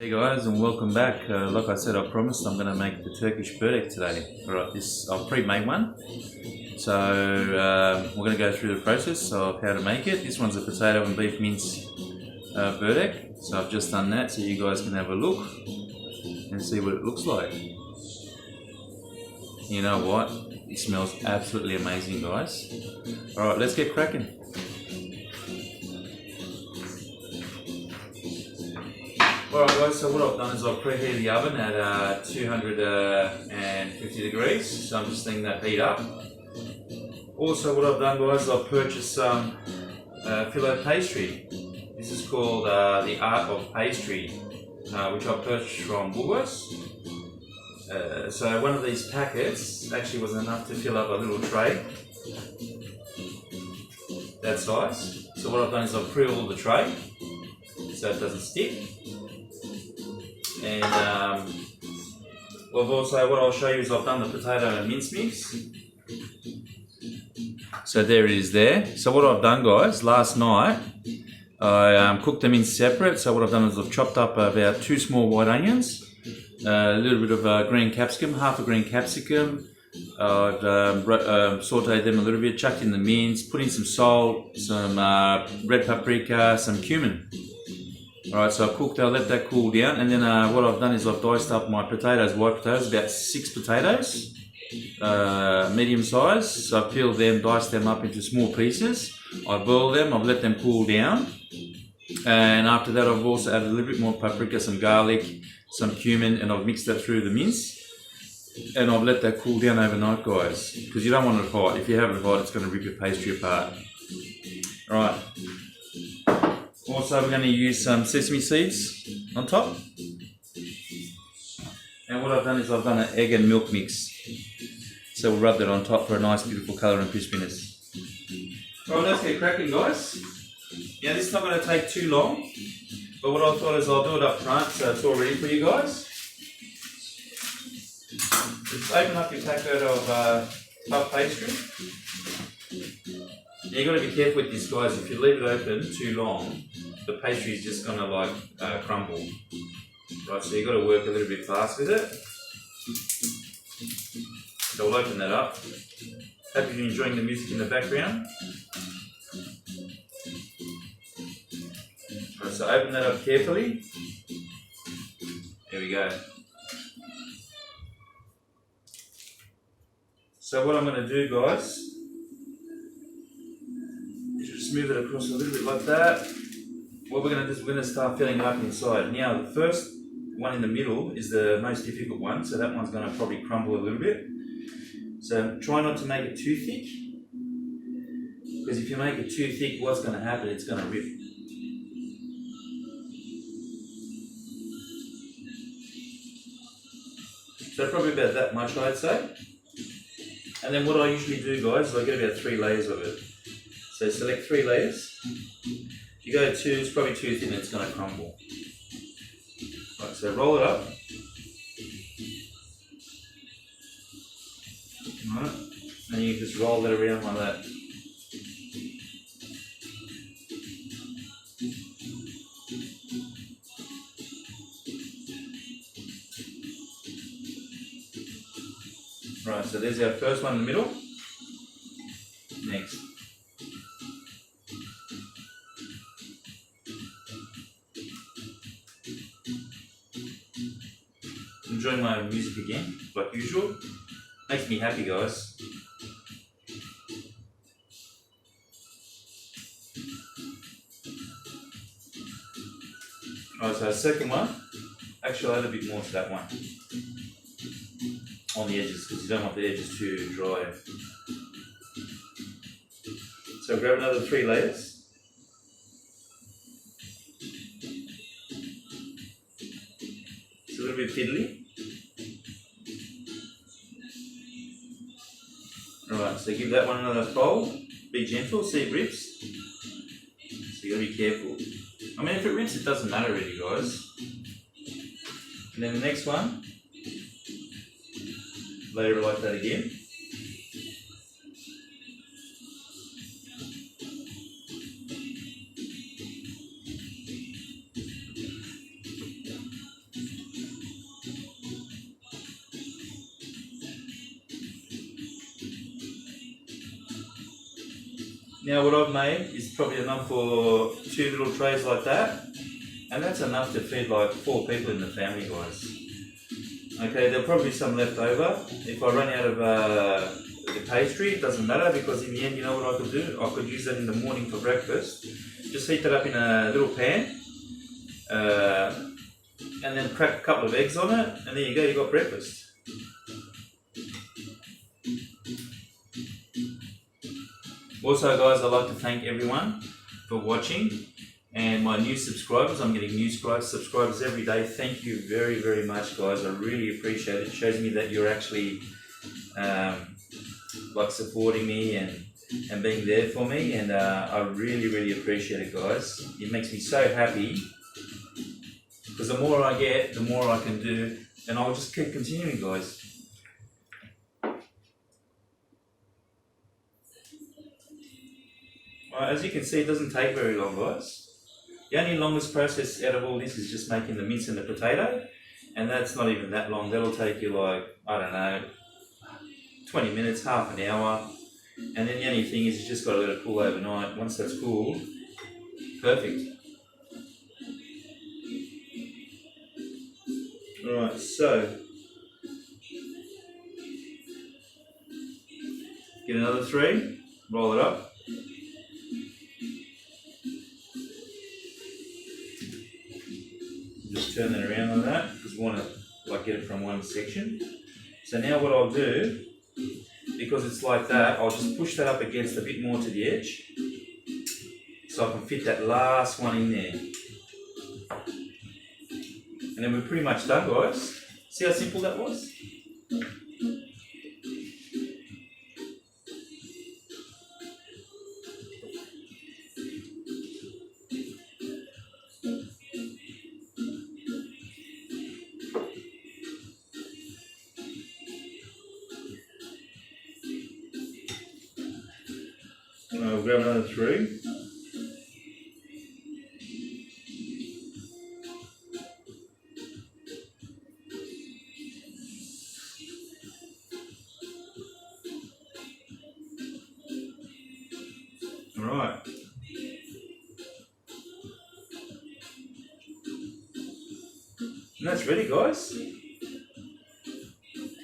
Hey guys, and welcome back. Like I said, I promised I'm going to make the Turkish Börek today. Alright, I've pre-made one. So we're going to go through the process of how to make it. This one's a potato and beef mince Börek. So I've just done that so you guys can have a look and see what it looks like. You know what? It smells absolutely amazing, guys. Alright, let's get cracking. Alright guys, so what I've done is I've preheated the oven at 250 degrees, so I'm just letting that heat up. Also what I've done guys, I've purchased some filo pastry. This is called the Art of Pastry, which I purchased from Woolworths. So one of these packets actually was enough to fill up a little tray, that size. So what I've done is I've pre-oiled the tray so it doesn't stick. And what I'll show you is I've done the potato and mince mix. So there it is there. So what I've done guys, last night I cooked them in separate. So what I've done is I've chopped up about 2 small white onions, a little bit of green capsicum, half a green capsicum. I've sauteed them a little bit, chucked in the mince, put in some salt, some red paprika, some cumin. Alright, so I'll let that cool down, and then what I've done is I've diced up my potatoes, white potatoes, about 6 potatoes, medium size. So I've peeled them, diced them up into small pieces. I boil them, I've let them cool down, and after that I've also added a little bit more paprika, some garlic, some cumin, and I've mixed that through the mince. And I've let that cool down overnight guys, because you don't want it hot. If you have it hot, it's going to rip your pastry apart. Alright. Also, we're going to use some sesame seeds on top. And what I've done is I've done an egg and milk mix. So we'll rub that on top for a nice beautiful colour and crispiness. Alright, let's get cracking guys. Yeah, this is not going to take too long. But what I thought is I'll do it up front so it's all ready for you guys. Just open up your packet of puff pastry. Now you've got to be careful with this guys, if you leave it open too long, the pastry is just going to crumble. Right, so you've got to work a little bit fast with it. So we'll open that up. Hope you're enjoying the music in the background. Right, so open that up carefully. There we go. So what I'm going to do guys, just move it across a little bit like that. What we're going to do is we're going to start filling it up inside. Now the first one in the middle is the most difficult one, so that one's going to probably crumble a little bit. So try not to make it too thick, because if you make it too thick, what's going to happen? It's going to rip. So probably about that much I'd say. And then what I usually do guys is I get about 3 layers of it. So select 3 layers. If you go 2, it's probably too thin, it's going to crumble. Right, so roll it up. Right, and you just roll that around like that. Right, so there's our first one in the middle. Next. Enjoying my music again, like usual. Makes me happy, guys. Alright, so second one, actually I'll add a bit more to that one. On the edges, because you don't want the edges too dry. So grab another 3 layers. It's a little bit fiddly. Alright, so give that one another fold. Be gentle, see it rips. So you gotta be careful. I mean, if it rips, it doesn't matter really, guys. And then the next one, layer it like that again. Now what I've made is probably enough for 2 little trays like that, and that's enough to feed like 4 people in the family, guys. Okay, there'll probably be some left over. If I run out of the pastry, it doesn't matter, because in the end, you know what I could do? I could use that in the morning for breakfast. Just heat that up in a little pan, and then crack a couple of eggs on it, and there you go, you got breakfast. Also guys, I'd like to thank everyone for watching, and my new subscribers. I'm getting new subscribers every day. Thank you very, very much, guys. I really appreciate it. It shows me that you're actually like supporting me and being there for me, and I really, really appreciate it, guys. It makes me so happy, because the more I get, the more I can do, and I'll just keep continuing, guys. As you can see, it doesn't take very long, guys. The only longest process out of all this is just making the mince and the potato, and that's not even that long. That'll take you like, I don't know, 20 minutes, half an hour, and then the only thing is you just got to let it cool overnight. Once that's cooled, perfect. Alright, so get another 3, roll it up. Just turn that around like that, because we want to like get it from one section. So now what I'll do, because it's like that, I'll just push that up against a bit more to the edge, so I can fit that last one in there. And then we're pretty much done, guys. See how simple that was? We'll grab another 3. Alright. And that's ready, guys.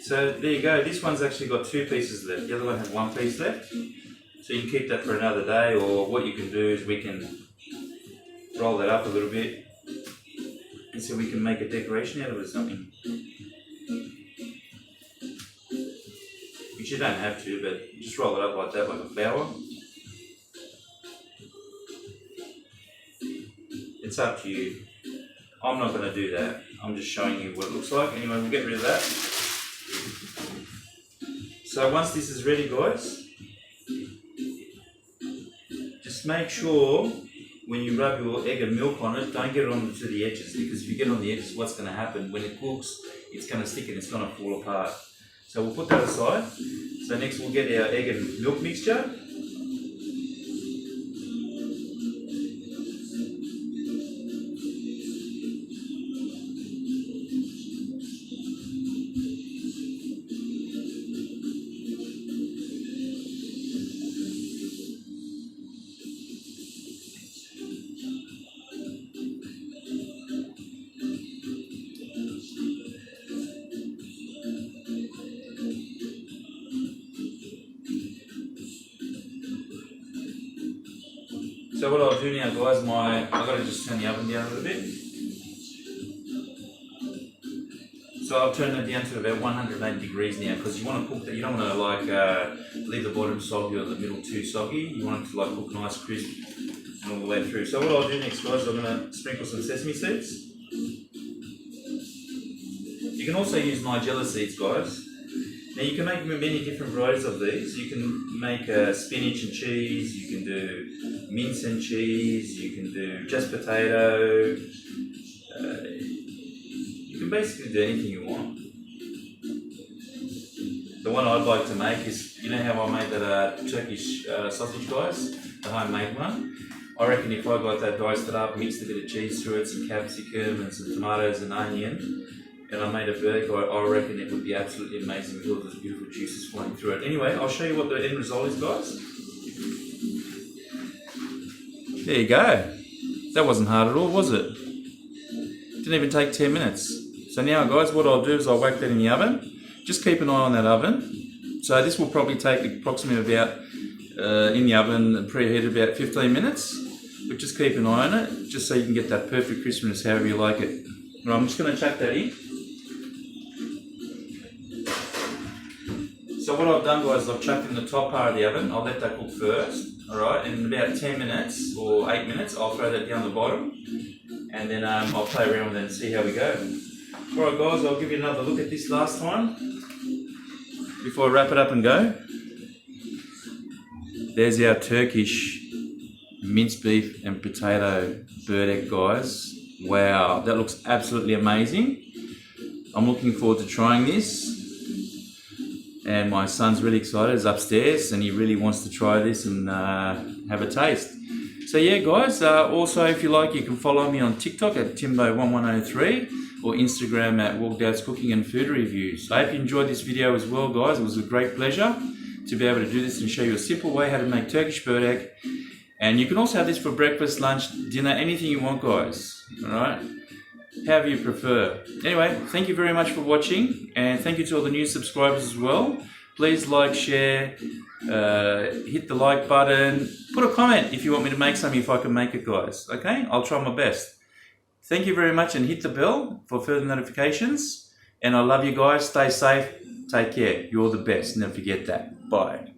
So there you go. This one's actually got 2 pieces left. The other one had 1 piece left. So you can keep that for another day, or what you can do is we can roll that up a little bit, and so we can make a decoration out of it or something. Which you don't have to, but just roll it up like that, like a flower. It's up to you. I'm not going to do that. I'm just showing you what it looks like. Anyway, we'll get rid of that. So once this is ready, guys, just make sure when you rub your egg and milk on it, don't get it onto the edges, because if you get on the edges, what's going to happen? When it cooks, it's going to stick and it's going to fall apart. So we'll put that aside. So next we'll get our egg and milk mixture. So what I'll do now, guys, I've got to just turn the oven down a little bit. So I'll turn it down to about 180 degrees now, because you want to cook that. You don't want to like leave the bottom soggy or the middle too soggy. You want it to like cook nice, crisp, and all the way through. So what I'll do next, guys, I'm going to sprinkle some sesame seeds. You can also use Nigella seeds, guys. Now you can make many different varieties of these. You can make spinach and cheese, you can do mince and cheese, you can do just potato. You can basically do anything you want. The one I'd like to make is, you know how I made that Turkish sausage, guys? The homemade one? I reckon if I got that diced it up, mixed a bit of cheese through it, some capsicum and some tomatoes and onion, and I made a Börek, I reckon it would be absolutely amazing with all those beautiful juices flowing through it. Anyway, I'll show you what the end result is, guys. There you go. That wasn't hard at all, was it? Didn't even take 10 minutes. So now guys, what I'll do is I'll whack that in the oven. Just keep an eye on that oven. So this will probably take approximately about, in the oven, preheated about 15 minutes. But just keep an eye on it, just so you can get that perfect crispness however you like it. Right, I'm just going to chuck that in. So what I've done guys is I've chucked in the top part of the oven. I'll let that cook first. Alright, and in about 10 minutes or 8 minutes I'll throw that down the bottom. And then I'll play around with it and see how we go. Alright guys, I'll give you another look at this last time before I wrap it up and go. There's our Turkish minced beef and potato Börek guys. Wow, that looks absolutely amazing. I'm looking forward to trying this. And my son's really excited, he's upstairs and he really wants to try this and have a taste. So yeah guys, also if you like you can follow me on TikTok at Timbo1103 or Instagram at Walkdow's Cooking and Food Reviews. I hope you enjoyed this video as well guys. It was a great pleasure to be able to do this and show you a simple way how to make Turkish Börek. And you can also have this for breakfast, lunch, dinner, anything you want guys, alright? However you prefer. Anyway, thank you very much for watching and thank you to all the new subscribers as well. Please like, share, hit the like button, put a comment if you want me to make something if I can make it guys, okay? I'll try my best. Thank you very much and hit the bell for further notifications and I love you guys, stay safe, take care, you're the best, never forget that, bye.